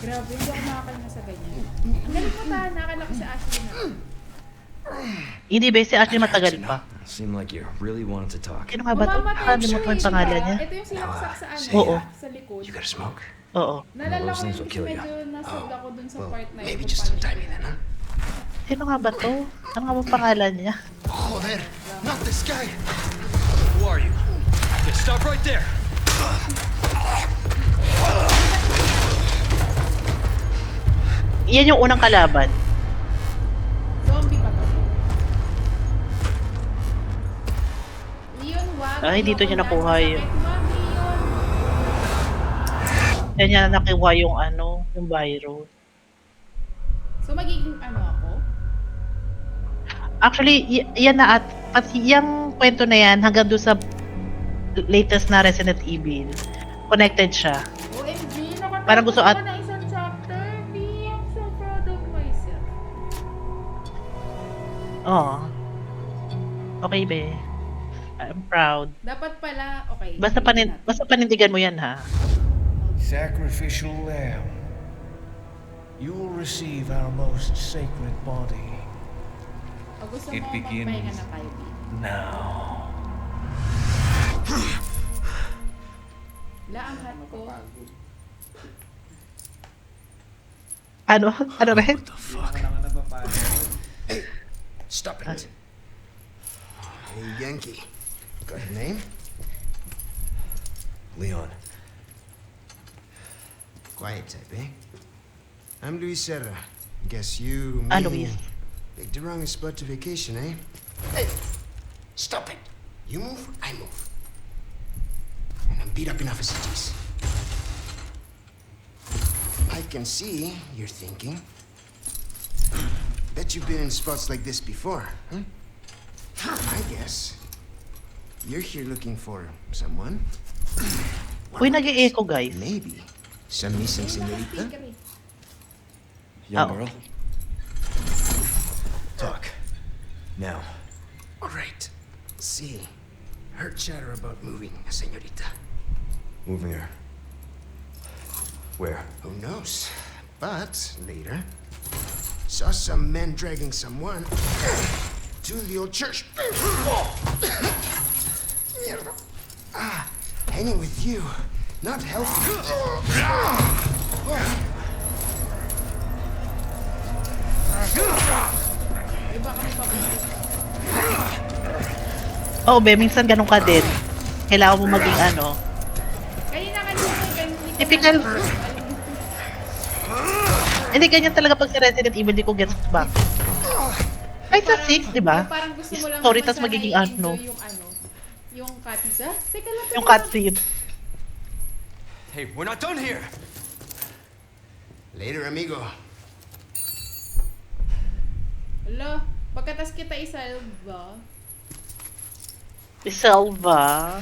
Grabe, hindi ako makakalma sa ganyan. Ang galing mo ta, nakakala ko si Ashley na. Hindi ba si Ashley matagal pa? Seemed like you really wanted to talk. Sino nga ba ito? Mamamatay Nakalimutan ko yung siya pangalan niya. Ito yung sinaksak sa ano, Oo. sa likod. You got a smoke? Oo. Nalala ko Those things yun will kasi kill you. medyo nasod ako dun sa Well, part na maybe yun, just kung some paano timing siya- then, huh? Sino nga ba to? Ano nga ba pangalan niya? Joder, not this guy. Who are you? Okay, stop right there. Iyan yung unang kalaban. Zombie pa to. Leon, wag. Ay, dito niya nakuha yun. Masakit, wag, Leon. Yan niya nakuha yung ano, yung virus. So, magiging ano ako? Actually, yan na at pati yung kwento na yan hanggang doon sa latest na Resident Evil. Connected siya. OMG, nakatapos Parang gusto ako at- na isang chapter. B, I'm so proud of myself. Oo. Okay, be. I'm proud. Dapat pala, okay. Basta panindigan mo yan, ha? Sacrificial lamb, you will receive our most sacred body O gusto It mo begins magpahinga na tayo, B? now. La, ang hat ko. Ano? Ano rin? Stop it. Hey, Yankee. Got a name? Leon. Quiet type, eh? I'm Luis Serra. Guess you, me, Luis. picked the wrong spot to vacation, eh? Hey! Stop it! You move, I move. And I'm beat up enough as it is. I can see you're thinking. Bet you've been in spots like this before, huh? I guess you're here looking for someone. Uy, nag-e-echo, guys. Maybe some missing Ayun, senorita. naka-speaker eh. Young Oh. girl. Talk. Now. All right. See, heard chatter about moving a senorita. Moving her. Where? Who knows? But later, saw some men dragging someone to the old church. Hanging with you, not healthy. Eh, baka may pabuti. Oo, be, minsan ganun ka din. Kailangan mo maging ano. Kanina ganun. Typical. Hindi, ganyan talaga pag si Resident Evil, di ko gets back. Ay, sa 6, di ba? Yung parang gusto mo lang Story, naman tas sana magiging i-enjoy ano. yung cutscenes. Ah, teka lang. Yung cutscene. Hey, we're not done here. Later, amigo. Hala, pagkatas kita isalba. Selva.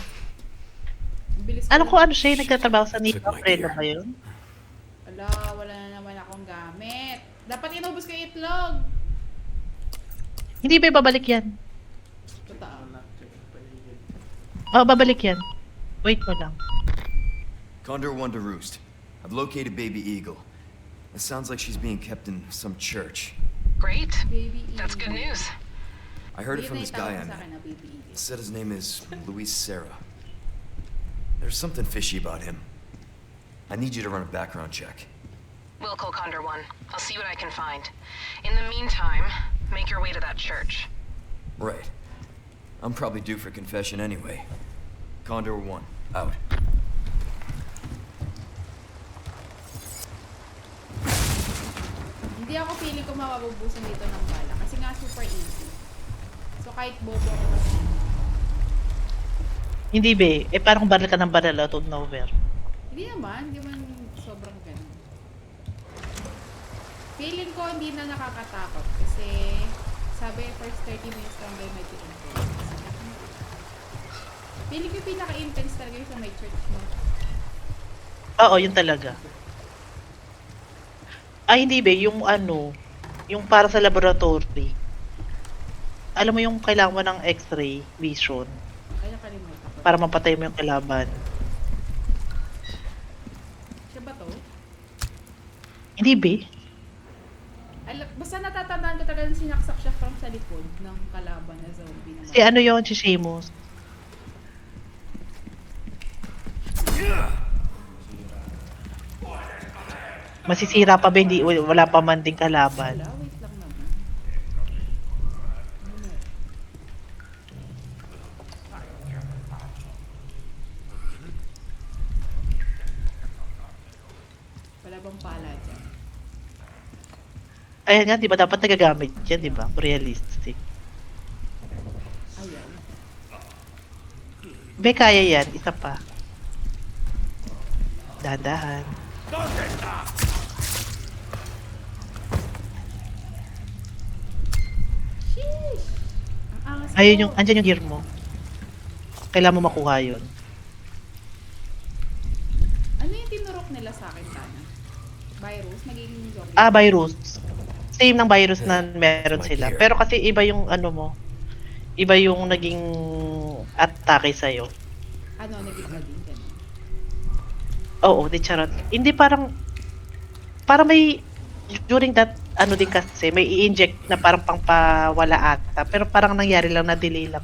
Ang bilis Ano ko ko lang. ano siya, yung nagtatrabaho sa Nick Took my Umbrella gear. ba yun? Hala, wala na naman akong gamit. Dapat inubos ko yung itlog. Hindi ba babalik yan? Totoo. Oo, babalik yan. Wait mo lang. Condor 1 to Roost. I've located Baby Eagle. It sounds like she's being kept in some church. Great. Baby That's good Eagle. news. I heard it Yun from na this itawag guy I sa akin met. na Baby Eagle. He said his name is Luis Serra. There's something fishy about him. I need you to run a background check. We'll call Condor 1. I'll see what I can find. In the meantime, make your way to that church. Right. I'm probably due for confession anyway. Condor 1, out. Hindi ako feeling ko mapabubusan dito ng bala kasi nga super easy. So kahit bobo ako kasi. Hindi be, eh parang baril ka ng baril out of nowhere. Hindi naman sobrang ganun. Feeling ko hindi na nakakatakot kasi sabi first 30 minutes lang daw medyo intense. Feeling ko yung pinaka-intense talaga yung sa may church mo. Oo, yun talaga. Ay, hindi be, yung ano, yung para sa laboratory. Alam mo yung kailangan mo ng x-ray vision Kaya nakalimutan ko. para mapatay mo yung kalaban. Siya ba to? Hindi, be. Basta natatandaan ko talaga sinaksak siya from sa likod ng kalaban na zombie naman. Si ano yun, si Seamus. Masisira pa ba, hindi, wala pa man ding kalaban. Wala, wait lang naman. Wala bang pala dyan? Ayan nga, di ba dapat nagagamit yan, di ba? Realistic. Ayan. Be, kaya yan. Isa pa. Dadahan. Sheesh! Ang angas Ayun ko. yung, andyan yung gear mo. Kailangan mo makuha yun. Ano yung tinurok nila sa akin, Tana? Virus? Naging zombie? Ah, virus. Same ng virus na meron sila. Pero kasi iba yung ano mo. Iba yung naging atake sa'yo. Ano, naging ganun? Oo, di charot. Hindi parang may during that ano din kasi may i-inject na parang pangpawala ata. Pero parang nangyari lang na delay lang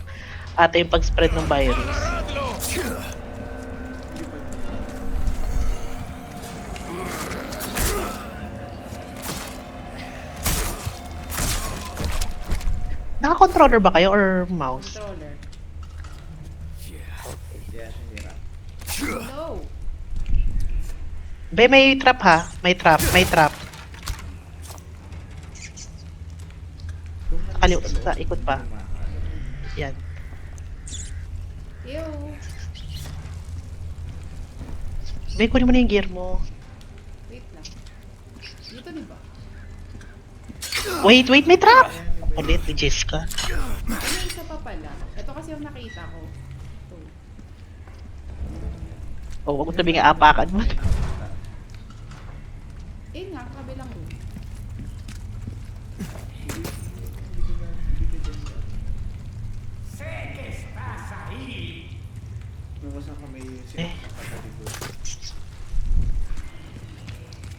ata yung pag-spread ng virus. Naka-controller ba kayo or mouse? Controller. Yeah, No! Be, may trap ha. May trap. Sa ikot pa. Yan. Ew! Be, kunin mo na yung gear mo. Wait lang. Dito diba? Wait, may trap! Ulit, ni Jessica. May isa pa pala. Ito kasi yung nakita ko. Ito. Oo, huwag mo sabihin nga apakan mo. Eh nga, kabilang room. Nabasa ka may Eh.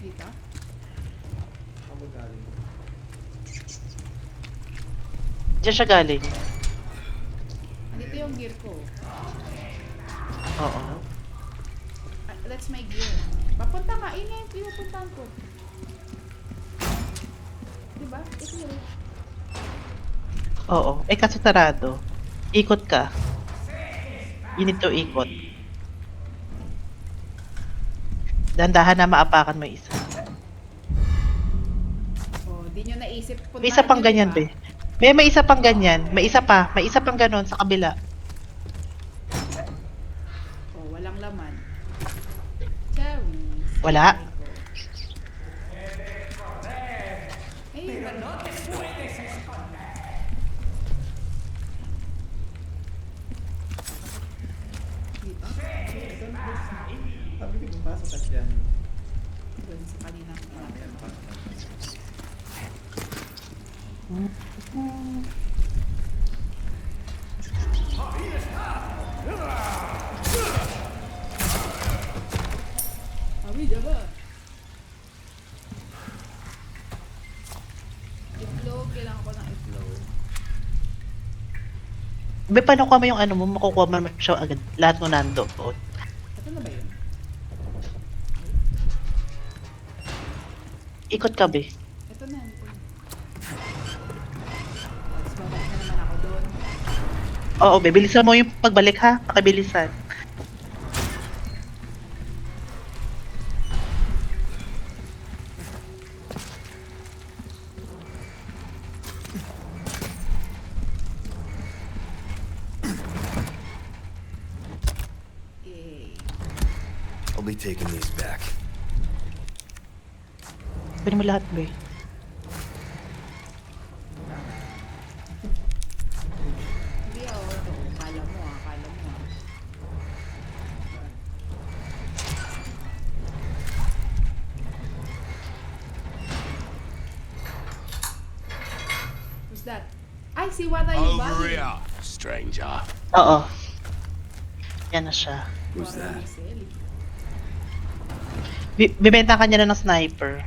Dito? Ako galing. Diyan siya galing. Dito yung gear ko. Oo. That's my gear. Papunta ka. Eh nga yung pinupuntahan ko. Diba? Ito yun. Oo. Eh, kaso sarado. Ikot ka. You need to ikot. Dandahan na maapakan mo yung isa. Oh, di nyo naisip. May isa pang puntahan ganyan, nyo, diba? be. May isa pang ganyan. May isa pa. May isa pang ganon sa kabila. Oh, walang laman. Cherries. Wala. Eh, wala. Dito? Sabi ko bumasa ka dyan. Doon sa kanina. Kami, diba? Itlog, kailangan ko ng itlog. Be, paano ko yung ano mo? Makukuha mo naman siya agad. Lahat mo nandoon. Ito na ba yun? Ikot ka, be. Ito na. Tapos babalik na naman ako doon. Oo, be. Bilisan mo yung pagbalik, ha? Pakibilisan. Yay. I'll be taking these back. Pwede mo lahat, be. Hindi ako ito. Kala mo ah, kala mo ah. Who's that? Ay, si Wata yung bali. stranger. Oo. Yan na siya. Who's that? Bibenta ka niya na ng sniper.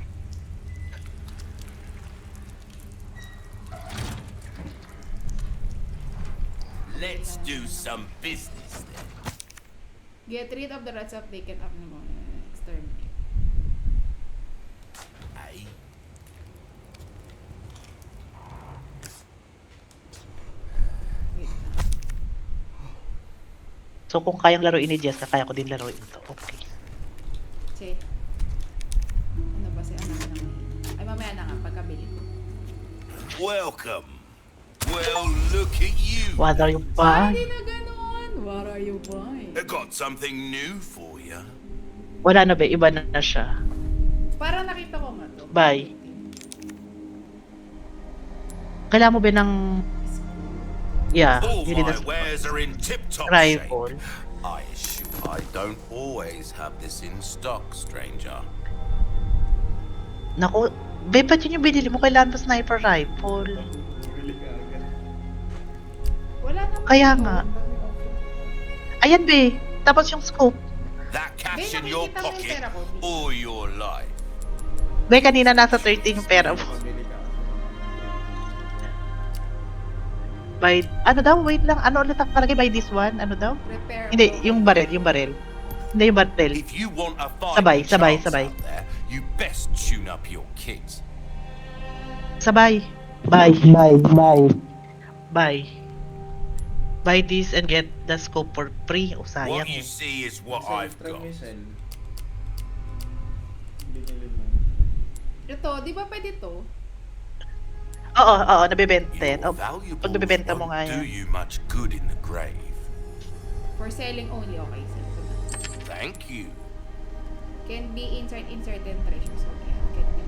business then. Get rid of the rats of taken up mo. Exterminate. Eh? Wait lang. So kung kayang laruin ni Jessica, kaya ko din laruin ito. Okay. Che. Ano ba si anak na Ay, mamaya na nga, pagkabili ko. Welcome. Well, look at you. What are you Ay, buying? hindi na ganon. What are you buying? I got something new for you. Wala na ba? Iba na siya. Parang nakita ko nga to. Bye. Kailangan mo ba ng... Yeah, All you need my a wares are in tip-top shape. rifle. I assure I don't always have this in stock, stranger. Naku, be, ba't yun yung binili mo? Kailangan pa sniper rifle. Wala naman. Kaya ito. nga. Ayan, be. Tapos yung scope. That cash Be, in your nakikita mo yung pocket pera ko, be. or your life. Be, kanina nasa 13 yung pera mo. By, ano daw? Wait lang. Ano ulit ang palagay? By this one? Ano daw? Repair. Hindi, yung barrel. Hindi yung barrel. If you want a Sabay, fighting sabay, chance sabay. out there, you best tune up your kit. Sabay. Bye. Buy this and get the scope for free. Oh, sayang. What you see is what I've got. Ito, di ba pwede to? Oo, nabibenta yan. Your Oh, valuables pag nabibenta mo nga won't do yan. you much good in the grave. For selling only, okay. Send ko na. Thank you. Can be insert in certain treasures. Okay, can be.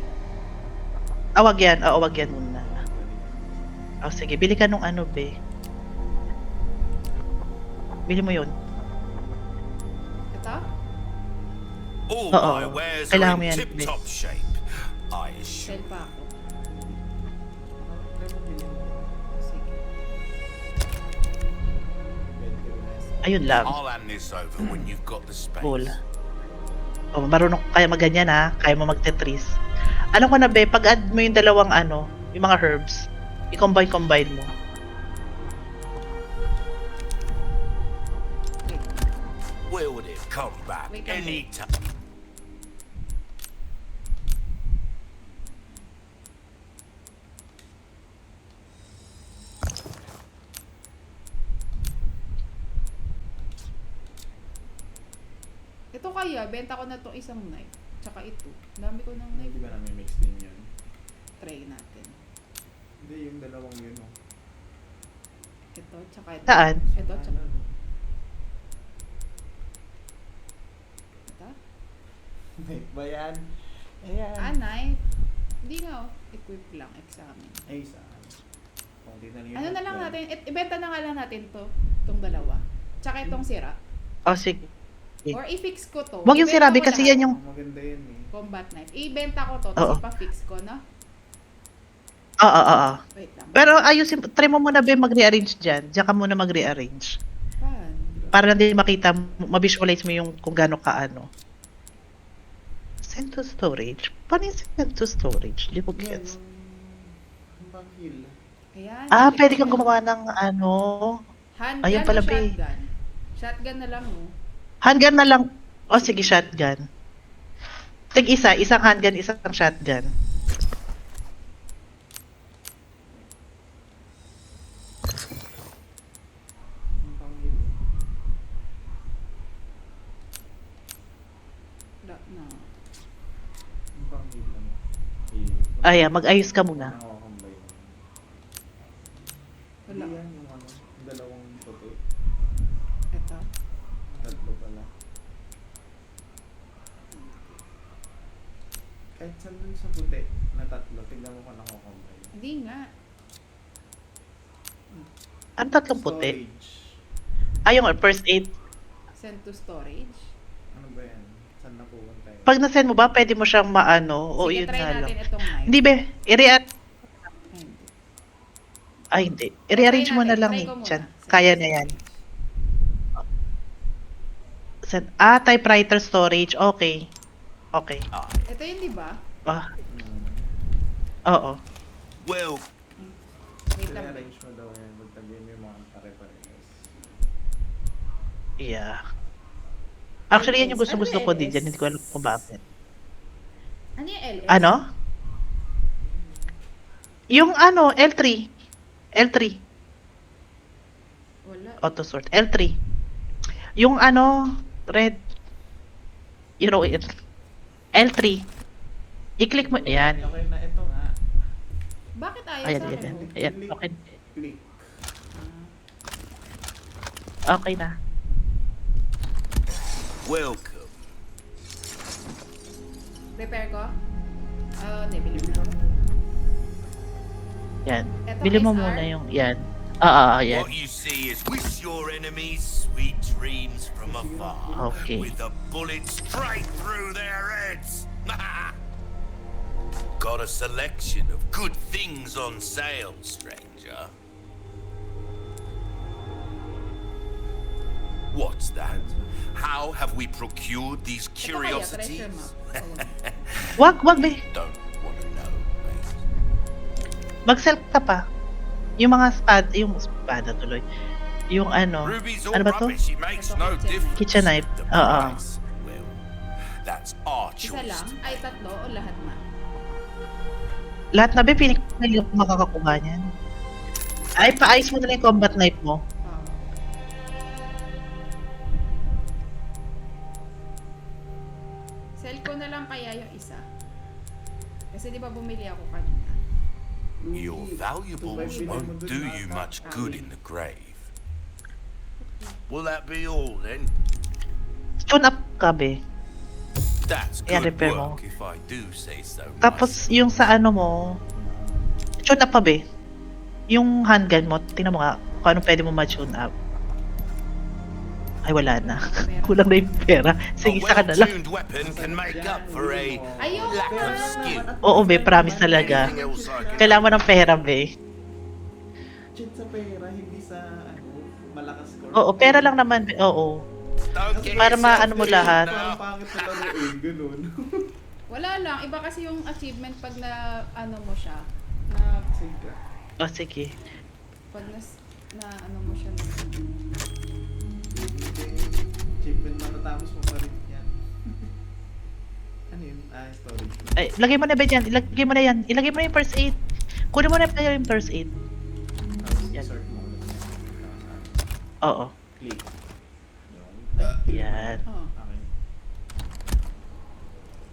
Wag yan. Oo, wag yan muna. Oh, sige. Bili ka nung ano, be. Bili mo yun. Ito? All Oo, my wares kailangan are mo in yan, tip-top shape. I assure Sell pa ako. Sige. Ayun lang. I'll hand this over when you've got the space. Cool. Oh, marunong kaya maganyan ha. Kaya mo magtetris. Alam ko na, be, pag-add mo yung dalawang ano, yung mga herbs, i-combine mo. Will it come back Wait lang, any wait. time? Ito kaya, benta ko na itong isang knife. Tsaka ito. Dami ko ng knife. Hindi ba namin mix din yun? Try natin. Hindi, yung dalawang yun, oh. Ito, tsaka ito. Saan? Ito, tsaka ito. Knife ba yan? Ayan. Ah, knife. Hindi nga, oh. Equip lang, examine. Ay, saan? Kung di na niyo Ano na lang yan. natin, ibenta na nga lang natin to. Itong dalawa. Tsaka itong sira. Oh, sige. Or i-fix ko to. Wag yung Ibenta sirabi ko kasi lahat. yan yung... Oh, maganda yan eh. Combat knife. Ibenta ko to, Oo. tapos ipa-fix ko, no? Oo. Wait lang. Pero ayusin, try mo muna, be, mag-rearrange dyan. Diyan ka muna mag-rearrange. Pan. Para hindi makita, ma-visualize mo yung kung gaano ka ano. Send to storage? Paano yung send to storage? Di ko gets. Yung pang heal. Ayan. Ah, balik pwede ko kang na. gumawa ng ano. Handgun Ayun o pala, be. shotgun? Shotgun na lang, no? Handgun na lang. O, sige, shotgun. Tig-isa, isang handgun, isang shotgun. Yung pang heal. Wala na. Yung pang heal lang. Ayan, mag-ayos ka muna. Nakakambay. Wala. Hindi yan yung ano, yung dalawang puti. Ito. Tatlo pala. Kahit saan dun sa puti na tatlo, tignan mo kung nakakambay. Hindi nga. Ang tatlong puti. Storage. Ayun, first aid. Send to storage. Ano ba yan? Saan napupunta yun? Pag na-send mo ba, pwede mo siyang maano. O, Sige, yun try nga lang. natin itong knife. Hindi, be. I-rearrange. Ay, hindi. Ay, hindi. I-rearrange Try mo na natin. lang Try eh. ko muna. Diyan. Send Kaya to na yan. storage. Send. Typewriter storage. Okay. Okay. Ito yun, di ba? Ah, Hmm. oo. Well, Wait lang. I-arrange mo daw yan. Magtabihin mo yung mga pare-parehas. Yeah. Actually, yan yung LS. gusto-gusto Ano ko din LS? dyan. Hindi ko alam kung bakit. Ano yung LS? Ano? Yung ano, L3. L3. Wala. Auto sort. L3. Yung ano, red. You know it. L3. I-click mo. Ayan. Okay na, ito nga. Bakit ayaw Ayan, sa ayan, akin? ayan. Ayan, okay. Click. Okay na. Welcome. Repair ko? Hindi, bili mo. Yan. Eto, Bili mo SR? muna yung, yan. Yan. What you see is wish your enemies sweet dreams from afar. Okay. With a bullet straight through their heads. Got a selection of good things on sale, stranger. What's that? How have we procured these Ito kaya, curiosities? treasure map. Wag, be. Don't want to know, mate. Mag-sell ka pa. Yung mga espada tuloy. Yung ano, Ruby's all ano ba to? rubbish. It makes no difference. Kitchen knife. The Oo. price, well, that's our Isa choice. lang? Ay, tatlo o lahat na? Lahat na, be, pinik na yung makakakuha niyan. Ay, paayos mo na lang yung combat knife mo. Oo. Sell ko na lang kaya yung isa. Kasi di ba bumili ako kanina? Your valuables won't do you much good in the grave. Will that be all then? Tune up ka, be. That's Yeah, good repair mo. work if I do say so. Tapos, yung sa ano mo, tune up pa, be. Yung handgun mo, tingnan mo nga kung ano pwede mo ma-tune up. Ay, wala na. Kulang na yung pera. Sige, isa ka na lang. well-tuned weapon can make up for a Ayoko lack of na! skill. Oo, be, promise talaga. Anything else I can Kailangan mo ng pera, be. Cheat sa pera, hindi sa ano, malakas score. Oo, pera lang naman, be. Oo. Don't get Para yourself maano mo killed lahat. now. Parang pangit na laruin, ganun. Wala lang. Iba kasi yung achievement pag na ano mo siya. Na Sige. O, sige. pag na ano mo siya. Achievement matatapos mo pa rin yan. Ano yun? Storage. Ay, lagay mo na ba dyan? Ilagay mo na yan. Ilagay mo na yung first aid. Kunin mo na yung first aid. Tapos Yan. insert mo ulit yan. Oo. Click. Yan. Oh. Okay.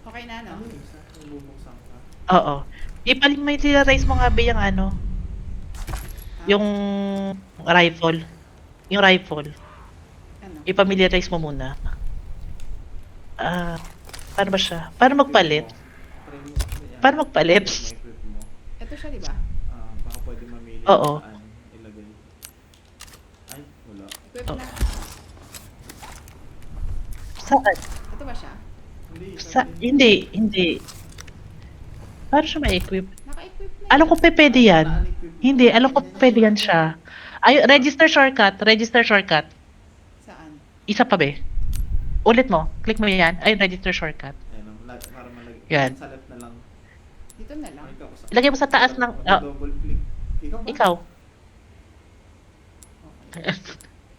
Okay na, no? Ano yung isa? Yung bubuksan ka? Oo. Ipalimitilize mo nga ba yung ano? Yung rifle. Yung rifle. Ano? Ipamiliarize mo muna. Paano ba siya? Paano magpalit? Try mo. Yan. Paano magpalit? May equip mo. Ito siya, di ba? Baka pwede mamili Oo. kung saan ilagay. Ay, wala. Equip Oh. na. Saan? Ito ba siya? Hindi. Paano siya ma-equip? Naka-equip na. Alam ko pwede yan. Hindi, alam ko pwede yan siya. Ay, register shortcut. Saan? Isa pa be. Ulit mo. Click mo yan. Ay, register shortcut. Ayan, para malagay. Yan. Sa left na lang. Dito na lang. Ikaw, sa- Ilagay mo sa taas ng... Double click. Ikaw ba? ikaw.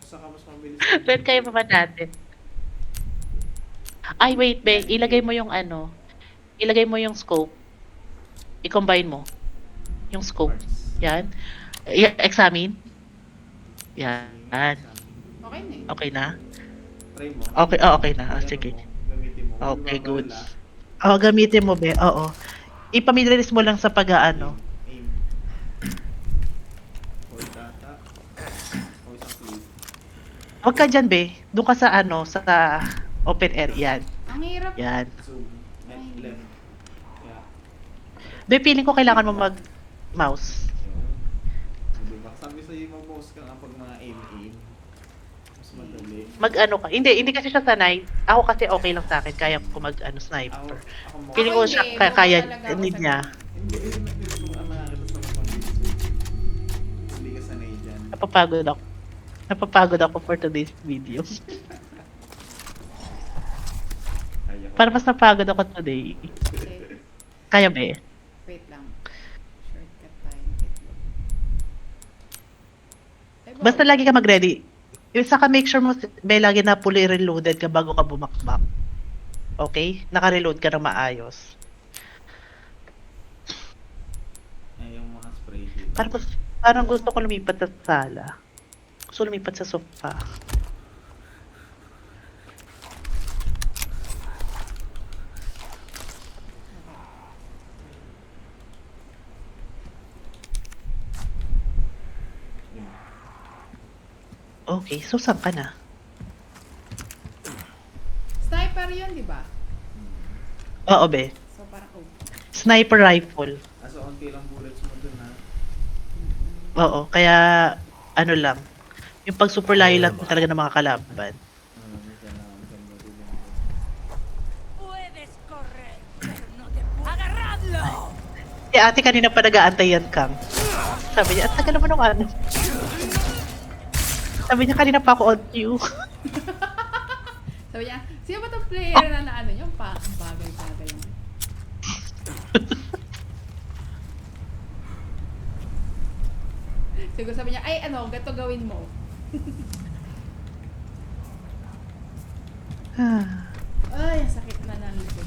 Saka mas mabilis. Pwede kayo pa ba natin? Ay, wait, be. Ilagay mo yung ano. Ilagay mo yung scope. I-combine mo. Yung scope. Yan. Examine. Yan. Okay na eh. Okay na? Try mo. Okay, okay na. Sige. Gamitin mo. Okay, Di ba, good. wala? Gamitin mo, be. Oo. Ipamiliaris mo lang sa pag-ano. Aim. Hold data. O isang click. Huwag ka dyan, be. Doon ka sa ano, sa open air. Yan. Ang hirap. Yan. Zoom. Left. Yeah. Be, feeling ko kailangan mo mag-mouse. Yun. Diba? Sabi sa'yo mag-mouse ka nga pag mga aim. Mas madali. Mag-ano ka. Hindi kasi siya sanay. Ako kasi okay lang sa akin. Kaya ko mag-ano, sniper. Ako mo. Feeling ko Ako siya hindi. kaya Bawal talaga ako need sa niya. Hindi kung ang nakakita sa mas mabilis. Hindi ka sanay dyan. Napapagod ako for today's video. Kaya ko. Para mas napagod ako today. Okay. Kaya be. Wait lang. Shortcut tayo. Itlog. Ay, Basta bawal. lagi ka mag-ready. Saka make sure mo, be, lagi na fully reloaded ka bago ka bumakbak. Okay? Naka-reload ka na maayos. Eh, yung mga spray dito. Parang gusto ko lumipat sa sala. Gusto lumipat sa sofa. Okay, so saan ka na? Sniper yun, di ba? Oo, be. So parang, oh. Sniper rifle. So, onti lang bullets mo dun ha. Oo, kaya ano lang. Yung pag super layo lang talaga ng mga kalaban. Minsan na, minsan mo din yun. Puedes correr, pero no te puedo. ¡Agarradlo! Si ate kanina pa nag-aantay yan, Kang. Sabi niya, at tagal naman ng ano. Sabi niya, kanina pa ako on you. Sabi niya, sino ba itong player na ano yung bagay-bagay yun? Siguro sabi niya, ay ano, ganito gawin mo. Ay, ang sakit na ng likod.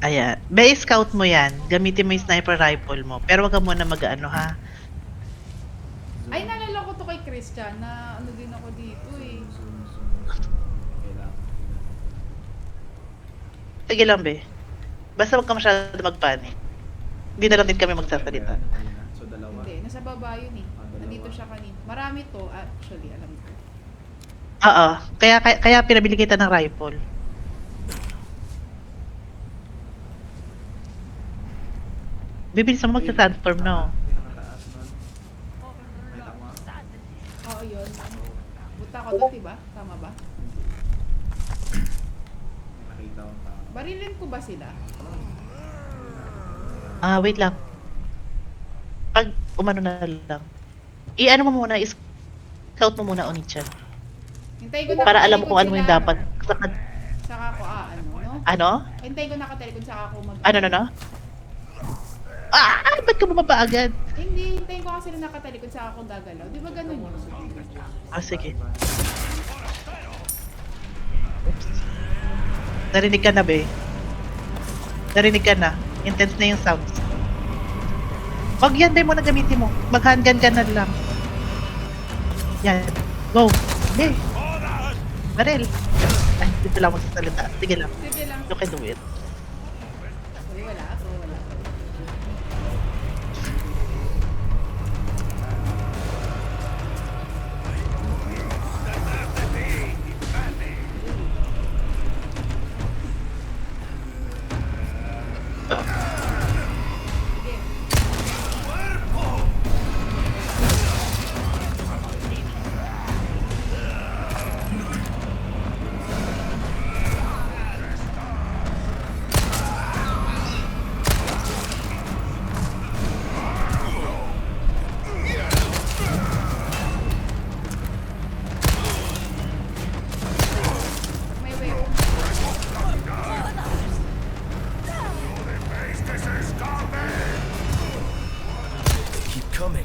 Ayan. Be, scout mo yan. Gamitin mo yung sniper rifle mo. Pero wag ka muna mag-ano, ha? Ay, nalala ko to kay Christian na ano din ako dito eh. Kailangan. Sige lang, be. Basta wag ka masyado magpanik. Hindi na lang din kami magsasalita. So, dalawa. Hindi, nasa baba yun eh. Nandito siya kanina. Marami to, actually, alam ko. Oo. Kaya pinabili kita ng rifle. Bibilis mo magsa-transform, no? Pinakataas nun. May tama. Oo, yun. Buta ko doon, diba? Tama ba? Nakita ko tama. Barilin ko ba sila? Wait lang. Pag umano na lang. I-ano mo muna, scout mo muna, Onichan. Hintayin ko na Para alam mo kung ano yung dapat. Saka ako, ano, no? Ano? Hintayin ko nakatalikod saka ako mag... Ano? Ba't ka bumaba agad? Hindi, hintayin ko kasi na nakatalikod saka ako gagalaw. Di ba ganun yun? Sige. Oops. Narinig ka na, be. Narinig ka na. Intense na yung sounds. Wag yan, be, mo na gamitin mo. Mag-handgun ka na lang. Yan. Go. Be. Maril. Ay, dito lang magsasalita. Sige lang. Sige lang. You can do it. Uy, wala ako, wala ako. May way. Keep coming.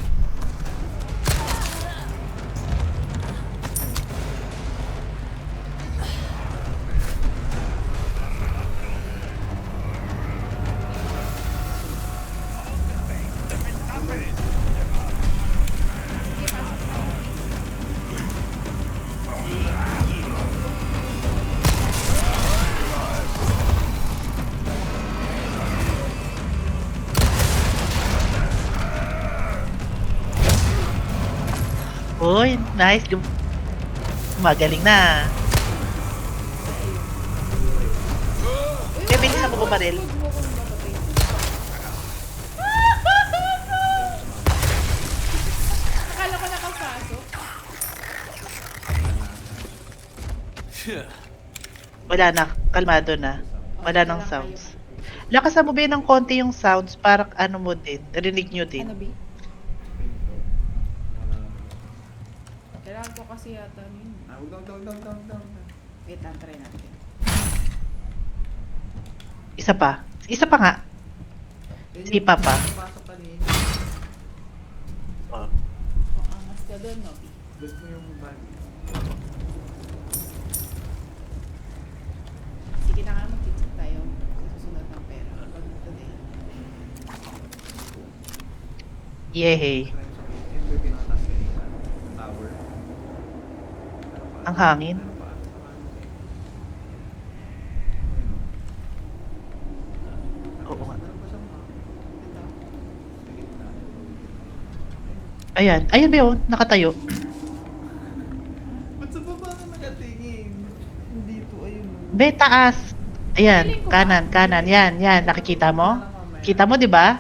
Uy, nice. Magaling na. Kaya bilisan mo bumaril. Huwag mo kong babagay. Akala ko nakapasok. Wala na. Kalmado na. Wala nang sounds. Lakasan mo ba ng konti yung sounds para ano mo din. Rinig nyo din. Ano, B? Kailangan ko kasi yata yun. Huwag down. Wait lang, try natin. Isa pa. Isa pa nga. Sipa pa. Pasok kanina. Oh, angas ka doon, no? Gusto mo yung bag. Sige na nga, mag-check tayo. Susunod ng pera. Pag today. Yehey. Ito yung pinakatas kanina. Tower. Ang hangin. Ano pa? Oo nga. Ano pa siyang Ito. sa gitna? Ayan. Ayan ba yun? Nakatayo. Ba't sa baba ka nakatingin? Hindi to, ayun. Be, taas. Ayan. Kanan, kanan. Yan, yan. Nakikita mo? Kita mo, di ba?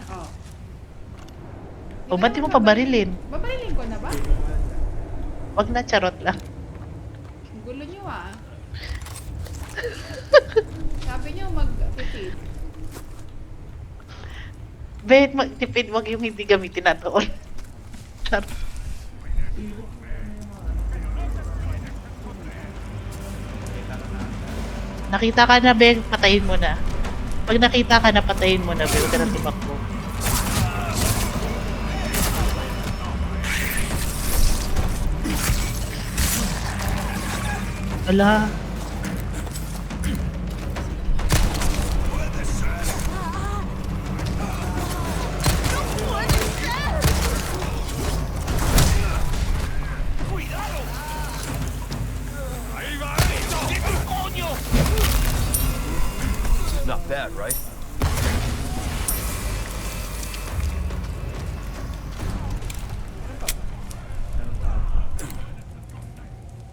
Oh. O, ba't di mo pabarilin? Babarilin ko na ba? Wag na, charot lang. Ang gulo nyo ah. Sabi nyo mag-tipid. Bet, magtipid, wag yung hindi gamitin na doon. Charot. Nakita ka na, Be, patayin mo na. Pag nakita ka na, patayin mo na, Be. Huwag ka na tumakbo. Ala. Not bad, right?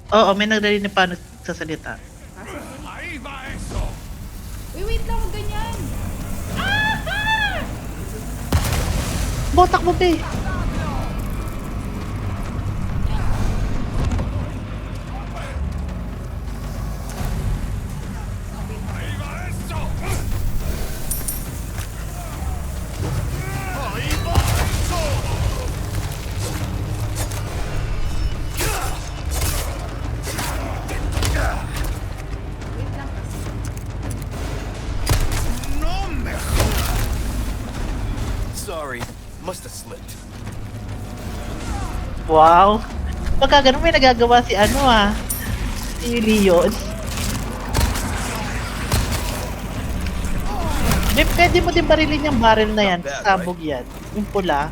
Oo, may nagdali pa nagsasalita. Uy, wait lang, huwag ganyan. Ah! Botak mo, Be. Wait lang kasi. Sorry, must have slipped. Wow. Pagka ganun, may nagagawa si ano ah. Si Leon. Be, pwede mo din barilin yung barrel na yan. Sabog yan. Yung pula.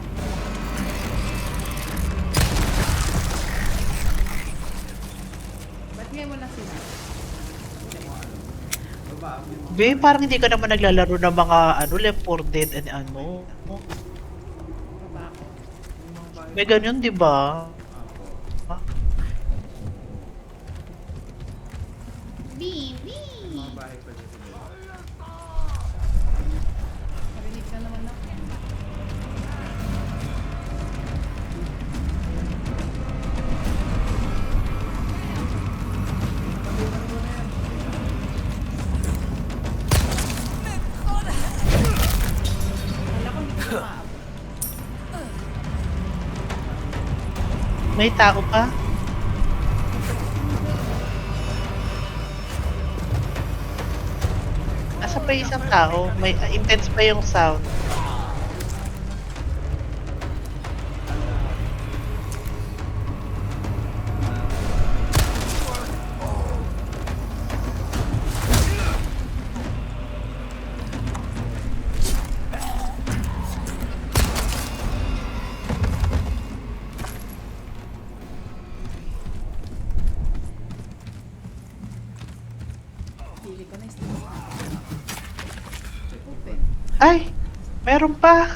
Ba't ngayon mo na sila? Baba, yung mga Be, parang hindi ka naman naglalaro ng mga ano, Left 4 Dead and ano. Baba ako. May ganyan, di ba? Bibi! mga bahay pa dito. Narinig na naman ako. Wala ko hindi ko maabot. May tao pa? Asa pa yung isang tao? May intense pa yung sound. Pili ko na yung open. Ay! Meron pa!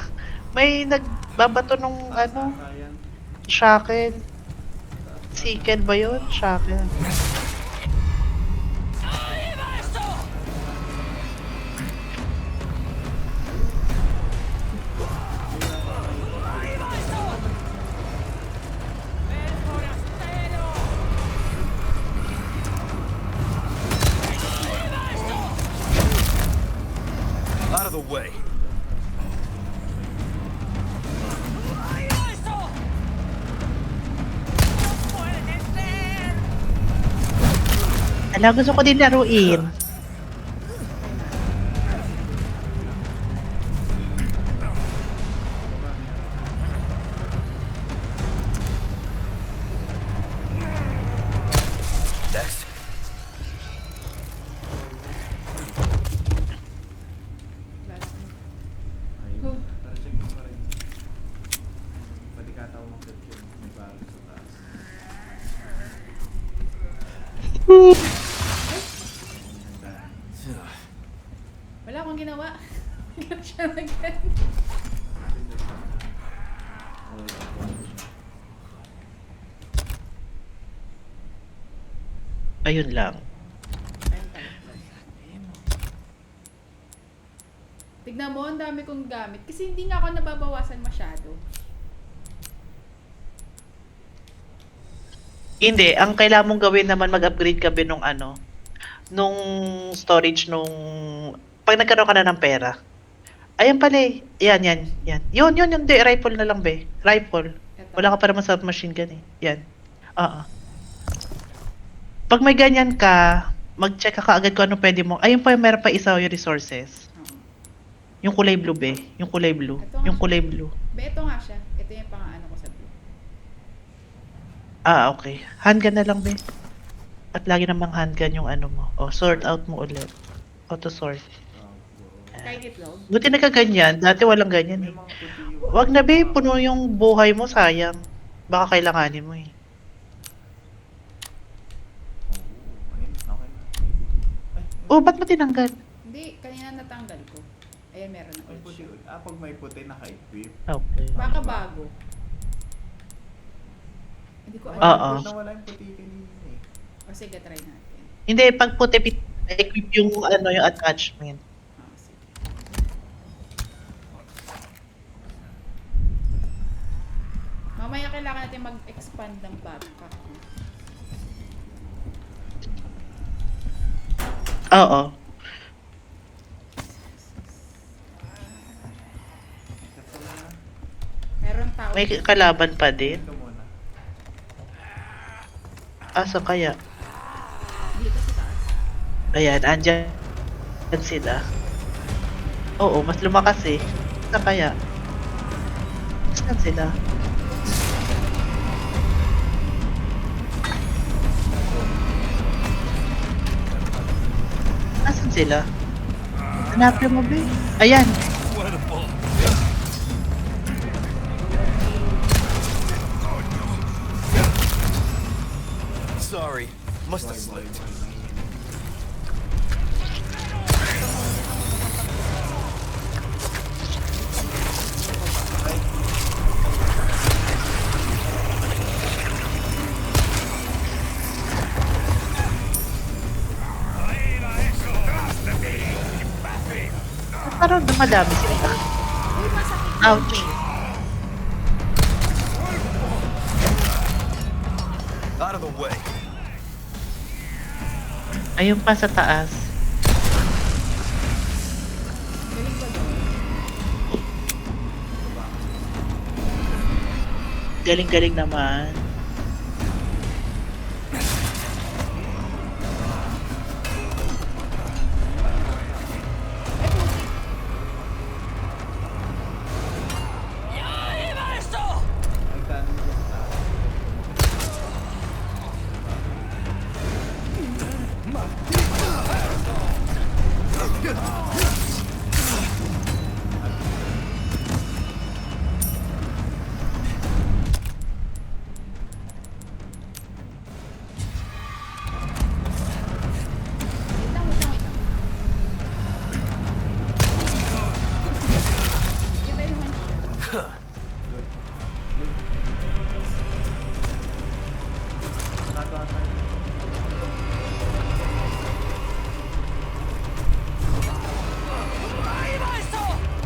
May nagbabato nung ano, Ayan. shaken. Siken ba yun? Shaken. Out of the way. Ala, gusto ko din laruin. Ayun lang. Tignan mo, ang dami kong gamit. Kasi hindi nga ako nababawasan masyado. Hindi, ang kailangan mong gawin naman mag-upgrade ka nung nung storage pag nagkaroon ka na ng pera. Ayan pala eh. Yan. Yun, hindi. Rifle na lang, be. Rifle. Eto. Wala ka pa naman sa machine gun eh. Yan. Oo. Pag may ganyan ka, mag-check ka kaagad kung ano pwede mo. Ayun pa, meron pa isa yung resources. Oo. Yung kulay blue, be. Yung kulay blue. Ito nga Yung siya. kulay blue. Be, ito nga siya. Ito yung pang-ano ko sa blue. Okay. Handgun na lang, be. At lagi namang handgun yung ano mo. O, sort out mo ulit. Auto sort. Kahit itlog. Buti nagkaganyan. Dati walang ganyan eh. Wag na, be. Puno yung buhay mo. Sayang. Baka kailanganin mo eh. Ayun, okay na. Ay, Oh, ba't mo tinanggal? Hindi, kanina natanggal ko. Ayan, meron na may ulit puti. siya. Pag may puti, naka-equip. Okay. Baka bago. Hindi ko alam. Oo. Nawala yung puti kanina eh. O sige, try natin. Hindi, pag puti, equip yung yung attachment. Sige. Mamaya kailangan natin mag-expand ng backpack. Oo. Meron tao. May kalaban pa din. Ito muna. Asa kaya? Dito sa taas. Ayan, andyan sila. Oo, mas lumakas eh. Asa kaya? Saan sila? Asan sila? Hanapin mo ba eh? Ayan. Sorry, must have slipped. Parang dumadami sila. Uy, masakit. Ouch. Out of the way. Ayun pa sa taas. Galing ko doon. Galing-galing naman. Ay, kanin ko sa taas. Wait lang. Iba yung one shot. Nagawa tayo.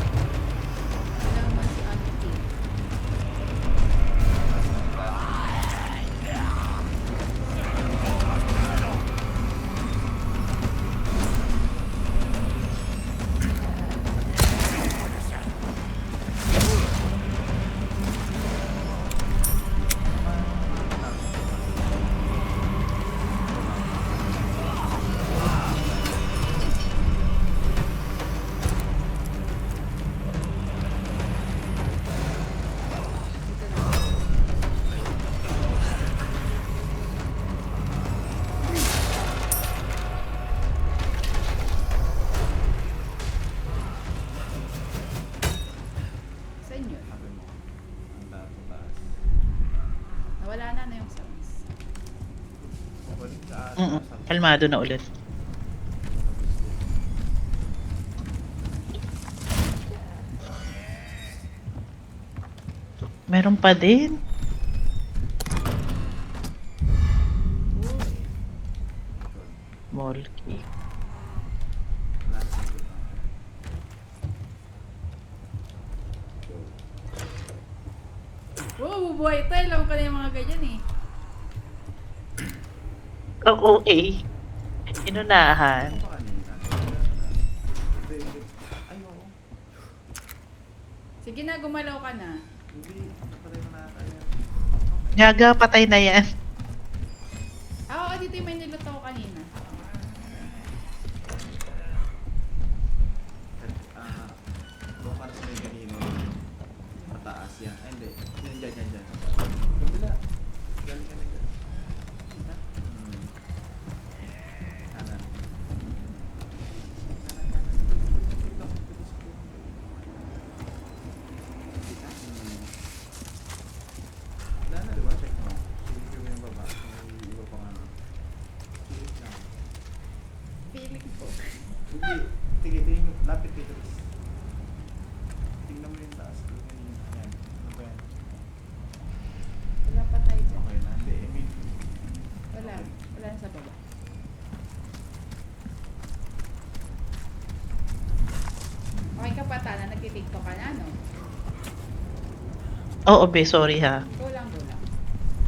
Wala naman si Ate Kate. Sa inyo. Sabi mo. Ang taas. Nawala na yung sounds. Balik sa Kalmado na ulit. Meron pa din. Mall key. Wala na siguro. Wow, bubuhay tayo. Alam ko na yung mga ganyan eh. Ang OA. Inunahan. Ano pa kanina? Hindi. Ay, oo. Sige na, gumalaw ka na. Hindi. Patay mo na kaya. Nyaga, patay na yan. Oo, dito yung may niluto ko kanina. Doon ka na sa may kanino. Mataas yan. Ay, hindi. Yan. Kabila. Galing ka na dyan. Ha? Kanan. Wala na, diba? Check mo. Sige mo yung baba. May iba pa nga. Sige lang. Feeling ko. Hindi. Tingin mo. Lapit dito. Tingnan mo yung taas. Yan. Ano ba yan? Wala pa tayo dyan. Okay na. Hindi. I mean, Wala. Wala na sa baba. Okay ka pa, Tana. Nagtitiktok ka na, no? Oo, be, sorry ha. Go lang.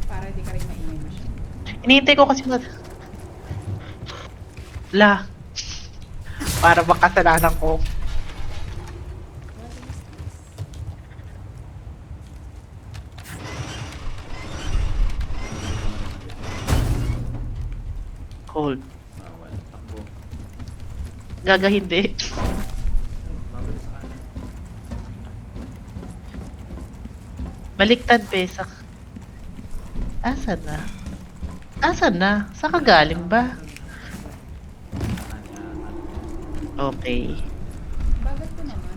Para di ka rin maingay masyado. Hinihintay ko kasi para makasalanan ko. What is this? Hold. bawal. Takbo. Gaga hindi. Mabilis ka na. Baliktad, besak. Asan na? Asan na? Saan ka galing ba? Okay. Bagat ko naman.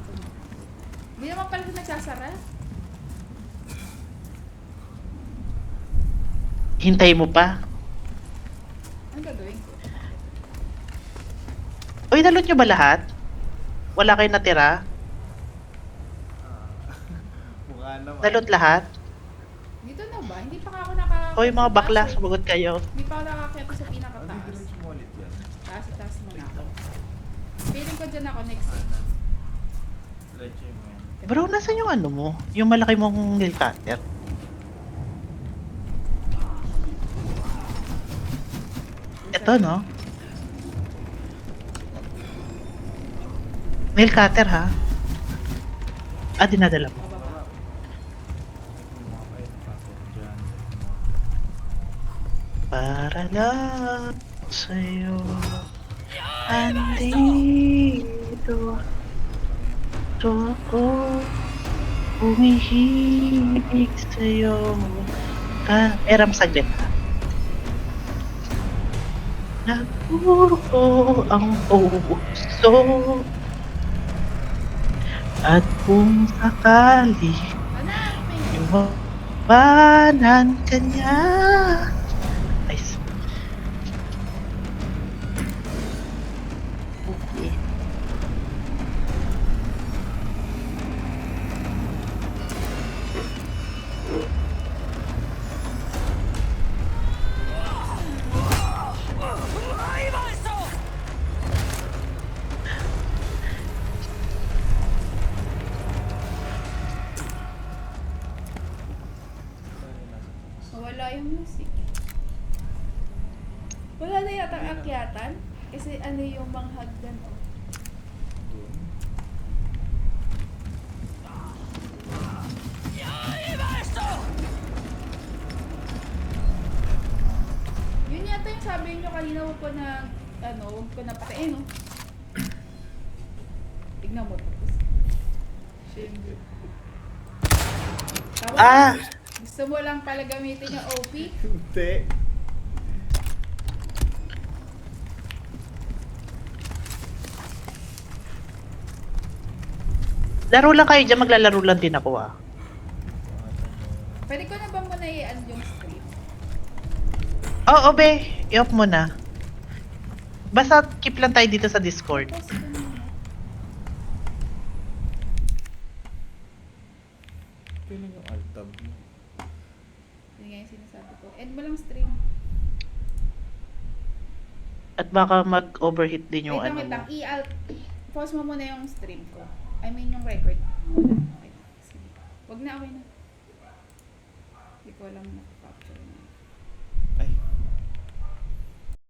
Hindi naman pala siya nagsasara. Hintay mo pa. Ano gagawin ko? Uy, nalot nyo ba lahat? Wala kayo natira? Mukha naman. Nalot lahat? Dito na ba? Hindi pa ako naka... Hoy, mga bakla, Taas eh. sumagot kayo. Hindi pa ako nakakita sa Hindi pinakataas. diretso mo ulit yan. Taas muna ako. Feeling ko dyan ako next. Kanan. Diretso mo yan. Bro, nasan yung ano mo? Yung malaki mong nail cutter? Ito, no? Nail cutter, ha? Ah, dinadala mo. Pababa. Mga kahit pasok dyan. Para lang sa'yo andito ito ako umihibig sa'yo eram saglit nagpuro ang puso at kung sakali iwanan ka niya. Nice. Okay. Wala yung music. Wala na yata ang akyatan. Kasi ano yung manghagdan. Oh. Yun yata yung sabi nyo kanina, huwag ko na, huwag ko na patain, no? Tignan mo tapos. Siyempre. Tama? Ah! Gusto mo lang pala gamitin yung OP? Hindi. Laro lang kayo dyan, maglalaro lang din ako ah. Pwede ko na ba muna i-add yung stream? Oo, be. I-off mo na. Basta keep lang tayo dito sa Discord. Pause ko na. Kailan yung alt tab? Yun nga yung sinasabi ko. End mo lang stream. At baka mag-overheat din yung Wait lang, ano wait mo. lang. I-alt. Pause mo muna yung stream ko. I mean yung record. Wala. Okay. Sige. Wag na, okay na. Hindi ko alam na.